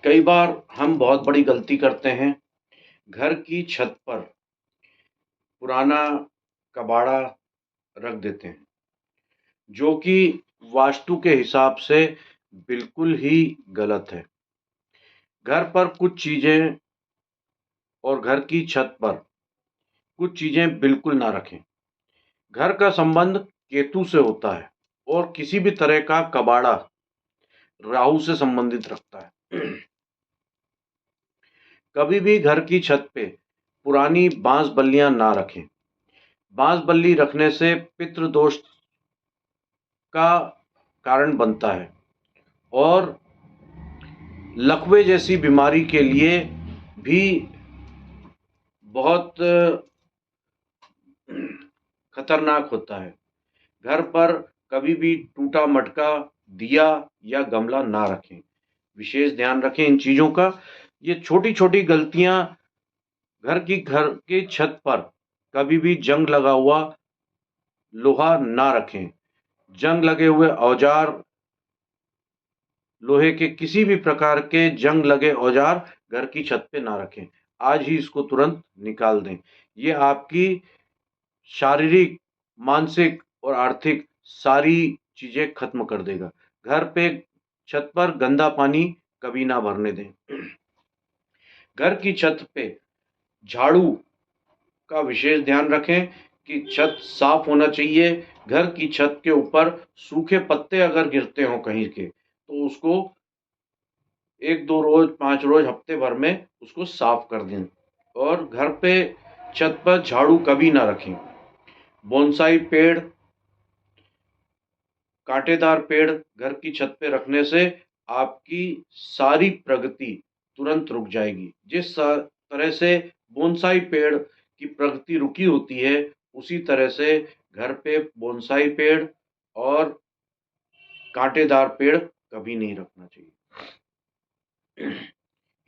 कई बार हम बहुत बड़ी गलती करते हैं। घर की छत पर पुराना कबाड़ा रख देते हैं, जो कि वास्तु के हिसाब से बिल्कुल ही गलत है। घर पर कुछ चीज़ें और घर की छत पर कुछ चीज़ें बिल्कुल ना रखें। घर का संबंध केतु से होता है और किसी भी तरह का कबाड़ा राहु से संबंधित रखता है। कभी भी घर की छत पे पुरानी बांस बल्लियां ना रखें। बांस बल्ली रखने से पितृदोष का कारण बनता है और लकवे जैसी बीमारी के लिए भी बहुत खतरनाक होता है। घर पर कभी भी टूटा मटका, दिया या गमला ना रखें। विशेष ध्यान रखें इन चीज़ों का। ये छोटी छोटी गलतियां घर की छत पर कभी भी जंग लगा हुआ लोहा ना रखें। जंग लगे हुए औजार, लोहे के किसी भी प्रकार के जंग लगे औजार घर की छत पे ना रखें। आज ही इसको तुरंत निकाल दें। ये आपकी शारीरिक, मानसिक और आर्थिक सारी चीजें खत्म कर देगा। घर पे छत पर गंदा पानी कभी ना भरने दें। घर की छत पे झाड़ू का विशेष ध्यान रखें कि छत साफ होना चाहिए। घर की छत के ऊपर सूखे पत्ते अगर गिरते हों कहीं के, तो उसको 1-2 रोज, 5 रोज, हफ्ते भर में उसको साफ कर दें। और घर पे छत पर झाड़ू कभी ना रखें। बोनसाई पेड़, कांटेदार पेड़ घर की छत पे रखने से आपकी सारी प्रगति तुरंत रुक जाएगी। जिस तरह से बोनसाई पेड़ की प्रगति रुकी होती है, उसी तरह से घर पे बोनसाई पेड़ और कांटेदार पेड़ कभी नहीं रखना चाहिए।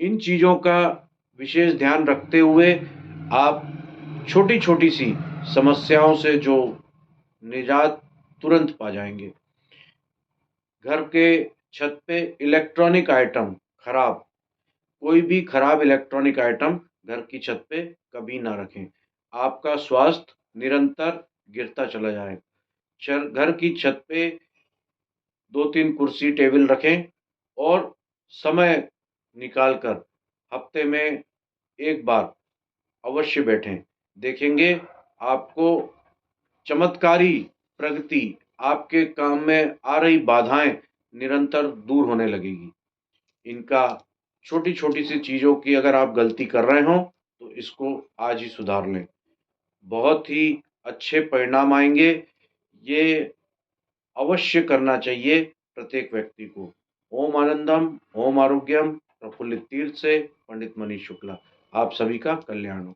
इन चीज़ों का विशेष ध्यान रखते हुए आप छोटी छोटी सी समस्याओं से जो निजात तुरंत पा जाएंगे। घर के छत पे इलेक्ट्रॉनिक आइटम खराब, कोई भी खराब इलेक्ट्रॉनिक आइटम घर की छत पे कभी ना रखें। आपका स्वास्थ्य निरंतर गिरता चला जाएगा। घर की छत पे 2-3 कुर्सी टेबल रखें और समय निकाल कर हफ्ते में एक बार अवश्य बैठें। देखेंगे आपको चमत्कारी प्रगति, आपके काम में आ रही बाधाएं निरंतर दूर होने लगेगी। इनका छोटी छोटी सी चीज़ों की अगर आप गलती कर रहे हो तो इसको आज ही सुधार लें। बहुत ही अच्छे परिणाम आएंगे। ये अवश्य करना चाहिए प्रत्येक व्यक्ति को। ओम आनंदम, ओम आरोग्यम, प्रफुल्लित तीर्थ से पंडित मनीष शुक्ला। आप सभी का कल्याण हो।